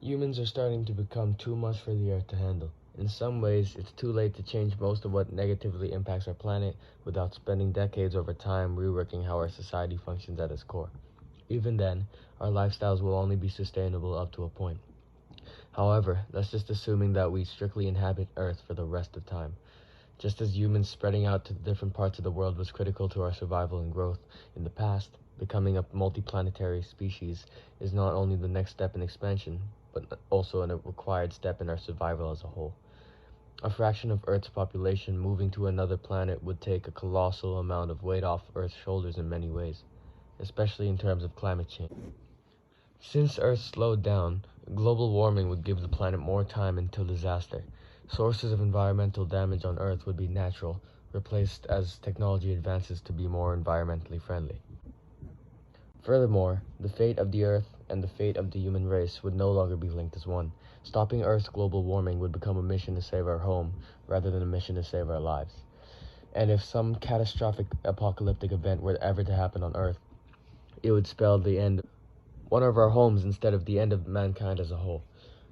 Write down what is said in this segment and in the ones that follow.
Humans are starting to become too much for the Earth to handle. In some ways, it's too late to change most of what negatively impacts our planet without spending decades over time reworking how our society functions at its core. Even then, our lifestyles will only be sustainable up to a point. However, that's just assuming that we strictly inhabit Earth for the rest of time. Just as humans spreading out to different parts of the world was critical to our survival and growth in the past, becoming a multiplanetary species is not only the next step in expansion, but also a required step in our survival as a whole. A fraction of Earth's population moving to another planet would take a colossal amount of weight off Earth's shoulders in many ways, especially in terms of climate change. Since Earth slowed down, global warming would give the planet more time until disaster. Sources of environmental damage on Earth would be natural, replaced as technology advances to be more environmentally friendly. Furthermore, the fate of the Earth and the fate of the human race would no longer be linked as one. Stopping Earth's global warming would become a mission to save our home, rather than a mission to save our lives. And if some catastrophic apocalyptic event were ever to happen on Earth, it would spell the end of one of our homes instead of the end of mankind as a whole.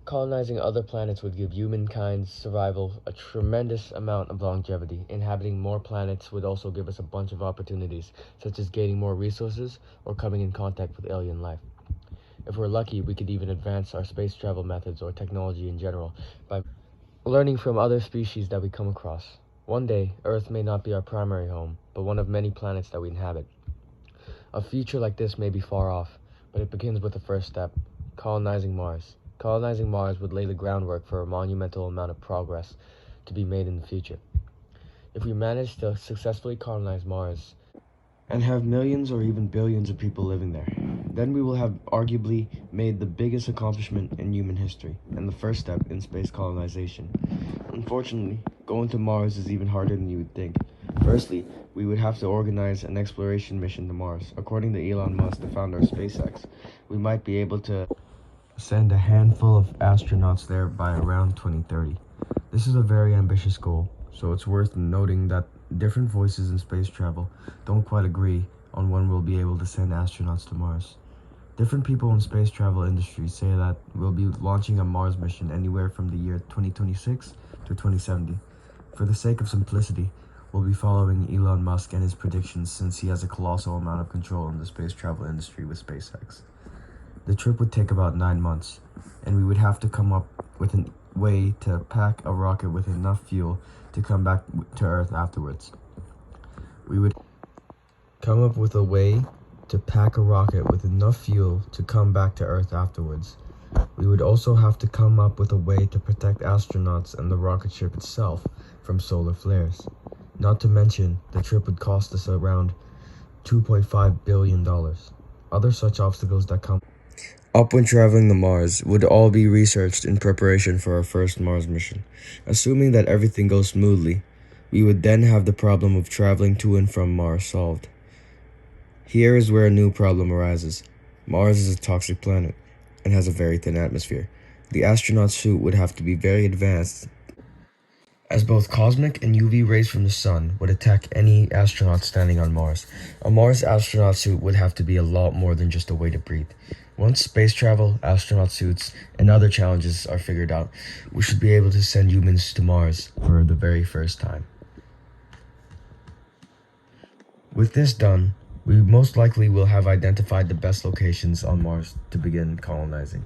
Colonizing other planets would give humankind's survival a tremendous amount of longevity. Inhabiting more planets would also give us a bunch of opportunities, such as gaining more resources or coming in contact with alien life. If we're lucky, we could even advance our space travel methods or technology in general by learning from other species that we come across. One day, Earth may not be our primary home, but one of many planets that we inhabit. A future like this may be far off, but it begins with the first step: colonizing Mars. Colonizing Mars would lay the groundwork for a monumental amount of progress to be made in the future. If we manage to successfully colonize Mars and have millions or even billions of people living there, then we will have arguably made the biggest accomplishment in human history and the first step in space colonization. Unfortunately, going to Mars is even harder than you would think. Firstly, we would have to organize an exploration mission to Mars. According to Elon Musk, the founder of SpaceX, we might be able to send a handful of astronauts there by around 2030. This is a very ambitious goal, so it's worth noting that different voices in space travel don't quite agree on when we'll be able to send astronauts to Mars. Different people in space travel industry say that we'll be launching a Mars mission anywhere from the year 2026 to 2070. For the sake of simplicity, we'll be following Elon Musk and his predictions since he has a colossal amount of control in the space travel industry with SpaceX. The trip would take about 9 months, and we would have to come up with a way to pack a rocket with enough fuel to come back to Earth afterwards. We would come up with a way to pack a rocket with enough fuel to come back to Earth afterwards. We would also have to come up with a way to protect astronauts and the rocket ship itself from solar flares. Not to mention, the trip would cost us around $2.5 billion. Other such obstacles that come up when traveling to Mars would all be researched in preparation for our first Mars mission. Assuming that everything goes smoothly, we would then have the problem of traveling to and from Mars solved. Here is where a new problem arises. Mars is a toxic planet and has a very thin atmosphere. The astronaut suit would have to be very advanced, as both cosmic and UV rays from the sun would attack any astronaut standing on Mars. A Mars astronaut suit would have to be a lot more than just a way to breathe. Once space travel, astronaut suits, and other challenges are figured out, we should be able to send humans to Mars for the very first time. With this done, we most likely will have identified the best locations on Mars to begin colonizing.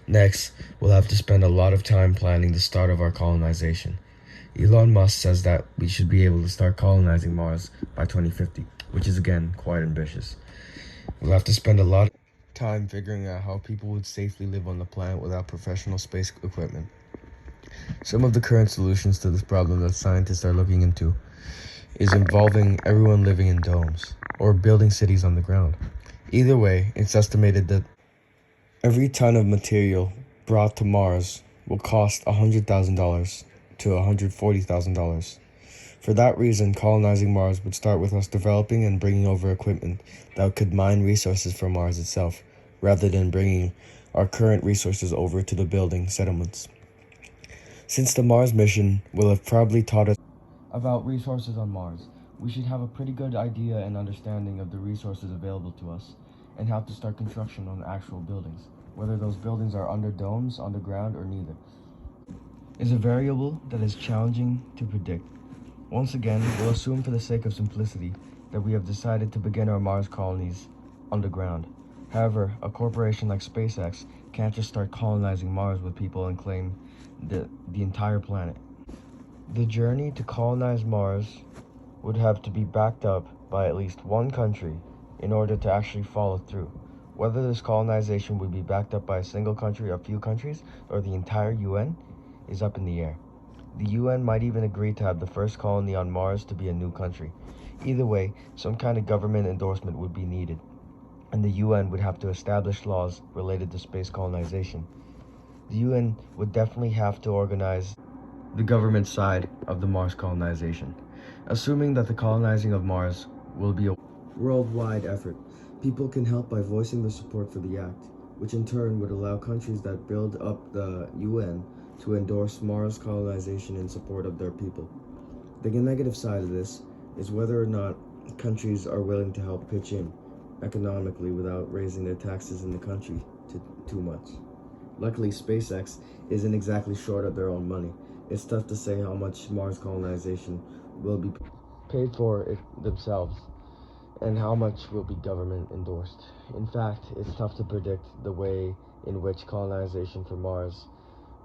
Next, we'll have to spend a lot of time planning the start of our colonization. Elon Musk says that we should be able to start colonizing Mars by 2050, which is again quite ambitious. We'll have to spend a lot of time figuring out how people would safely live on the planet without professional space equipment. Some of the current solutions to this problem that scientists are looking into is involving everyone living in domes or building cities on the ground. Either way, it's estimated that every ton of material brought to Mars will cost $100,000 to $140,000. For that reason, colonizing Mars would start with us developing and bringing over equipment that could mine resources from Mars itself, rather than bringing our current resources over to the building settlements. Since the Mars mission will have probably taught us about resources on Mars, we should have a pretty good idea and understanding of the resources available to us and how to start construction on actual buildings. whether those buildings are under domes, underground, or neither, is a variable that is challenging to predict. Once again, we'll assume for the sake of simplicity that we have decided to begin our Mars colonies underground. However, a corporation like SpaceX can't just start colonizing Mars with people and claim the entire planet. The journey to colonize Mars would have to be backed up by at least one country in order to actually follow through. Whether this colonization would be backed up by a single country, a few countries, or the entire UN is up in the air. The UN might even agree to have the first colony on Mars to be a new country. Either way, some kind of government endorsement would be needed, and the UN would have to establish laws related to space colonization. The UN would definitely have to organize the government side of the Mars colonization. Assuming that the colonizing of Mars will be a worldwide effort, people can help by voicing their support for the act, which in turn would allow countries that build up the UN to endorse Mars colonization in support of their people. The negative side of this is whether or not countries are willing to help pitch in economically without raising their taxes in the country too much. Luckily, SpaceX isn't exactly short of their own money. It's tough to say how much Mars colonization will be paid for it themselves and how much will be government endorsed. In fact, it's tough to predict the way in which colonization for Mars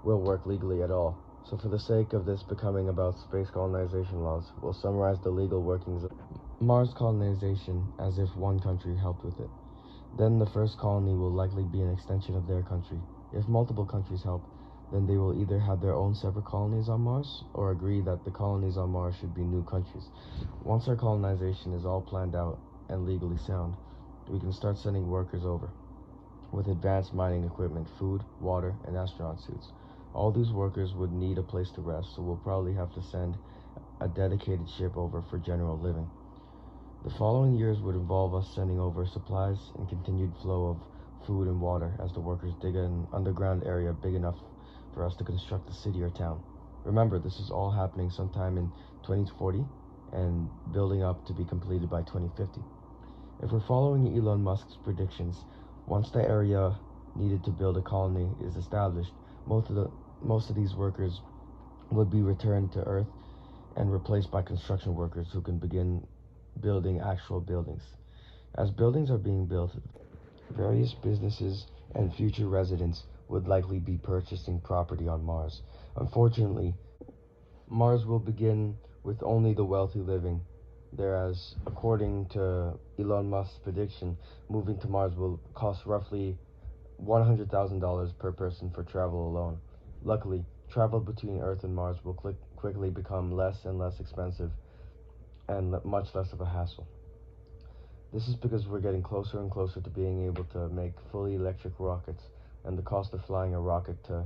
will work legally at all. So for the sake of this becoming about space colonization laws, we'll summarize the legal workings of Mars colonization as if one country helped with it. Then the first colony will likely be an extension of their country. If multiple countries help, then they will either have their own separate colonies on Mars or agree that the colonies on Mars should be new countries. Once our colonization is all planned out and legally sound, we can start sending workers over with advanced mining equipment, food, water, and astronaut suits. All these workers would need a place to rest, so we'll probably have to send a dedicated ship over for general living. The following years would involve us sending over supplies and continued flow of food and water as the workers dig an underground area big enough for us to construct a city or town. Remember, this is all happening sometime in 2040 and building up to be completed by 2050. If we're following Elon Musk's predictions, once the area needed to build a colony is established, most of these workers would be returned to Earth and replaced by construction workers who can begin building actual buildings. As buildings are being built, various businesses and future residents would likely be purchasing property on Mars. Unfortunately, Mars will begin with only the wealthy living, whereas according to Elon Musk's prediction, moving to Mars will cost roughly $100,000 per person for travel alone. Luckily, travel between Earth and Mars will quickly become less and less expensive and much less of a hassle. This is because we're getting closer and closer to being able to make fully electric rockets, and the cost of flying a rocket to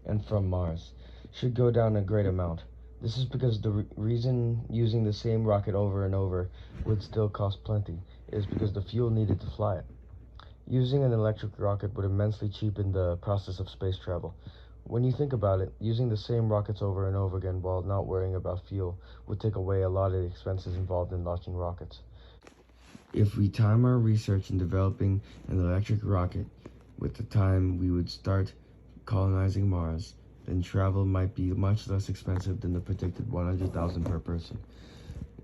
and from Mars should go down a great amount. This is because the reason using the same rocket over and over would still cost plenty is because the fuel needed to fly it. Using an electric rocket would immensely cheapen the process of space travel. When you think about it, using the same rockets over and over again while not worrying about fuel would take away a lot of the expenses involved in launching rockets. If we time our research in developing an electric rocket with the time we would start colonizing Mars, then travel might be much less expensive than the predicted $100,000 per person.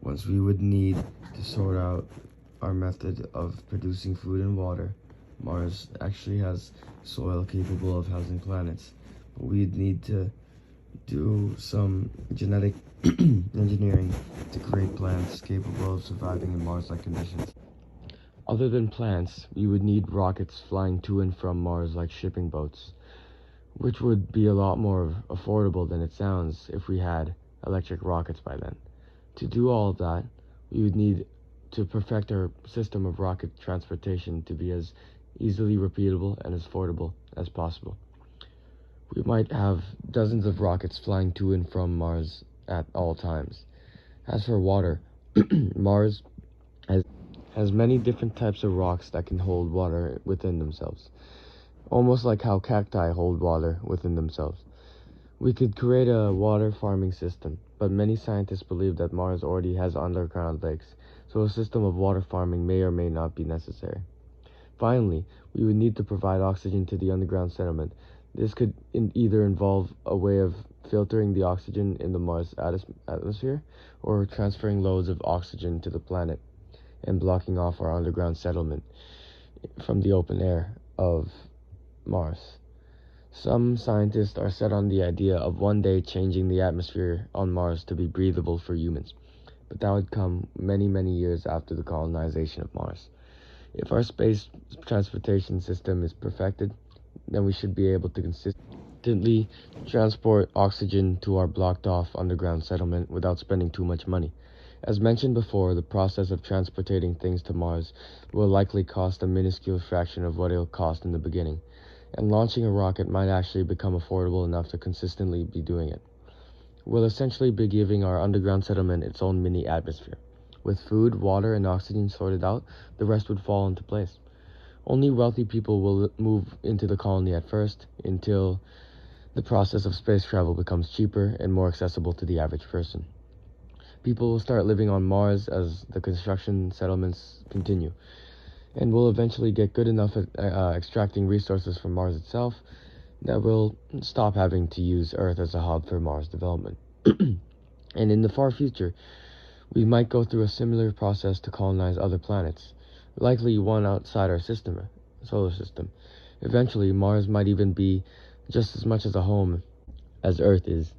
Once we would need to sort out our method of producing food and water, Mars actually has soil capable of housing planets, but we'd need to do some genetic engineering to create plants capable of surviving in Mars-like conditions. Other than plants, we would need rockets flying to and from Mars like shipping boats, which would be a lot more affordable than it sounds if we had electric rockets by then. To do all of that, we would need to perfect our system of rocket transportation to be as easily repeatable and as affordable as possible. We might have dozens of rockets flying to and from Mars at all times. As for water, Mars has many different types of rocks that can hold water within themselves, almost like how cacti hold water within themselves. We could create a water farming system, but many scientists believe that Mars already has underground lakes, so a system of water farming may or may not be necessary. Finally, we would need to provide oxygen to the underground settlement. This could either involve a way of filtering the oxygen in the Mars atmosphere or transferring loads of oxygen to the planet and blocking off our underground settlement from the open air of Mars. Some scientists are set on the idea of one day changing the atmosphere on Mars to be breathable for humans, but that would come many, many years after the colonization of Mars. If our space transportation system is perfected, then we should be able to consistently transport oxygen to our blocked off underground settlement without spending too much money. As mentioned before, the process of transporting things to Mars will likely cost a minuscule fraction of what it'll cost in the beginning, and launching a rocket might actually become affordable enough to consistently be doing it. We'll essentially be giving our underground settlement its own mini atmosphere. With food, water, and oxygen sorted out, the rest would fall into place. Only wealthy people will move into the colony at first, until the process of space travel becomes cheaper and more accessible to the average person. People will start living on Mars as the construction settlements continue, and will eventually get good enough at extracting resources from Mars itself that we'll stop having to use Earth as a hub for Mars development. And in the far future, we might go through a similar process to colonize other planets, likely one outside our solar system. Eventually, Mars might even be just as much as a home as Earth is.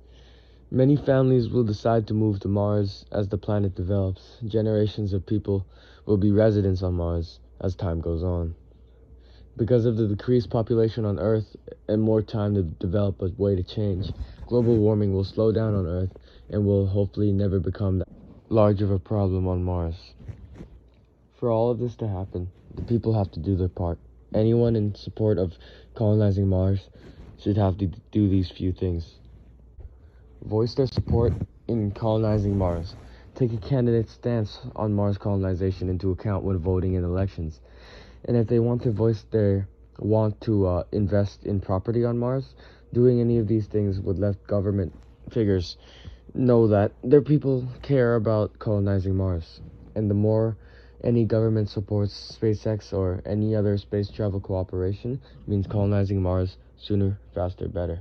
Many families will decide to move to Mars as the planet develops. Generations of people will be residents on Mars as time goes on. Because of the decreased population on Earth and more time to develop a way to change, global warming will slow down on Earth and will hopefully never become that large of a problem on Mars. For all of this to happen, the people have to do their part. Anyone in support of colonizing Mars should have to do these few things. Voice their support in colonizing Mars. Take a candidate's stance on Mars colonization into account when voting in elections. And if they want to voice their want to invest in property on Mars, doing any of these things would let government figures know that their people care about colonizing Mars. And the more any government supports SpaceX or any other space travel cooperation, means colonizing Mars sooner, faster, better.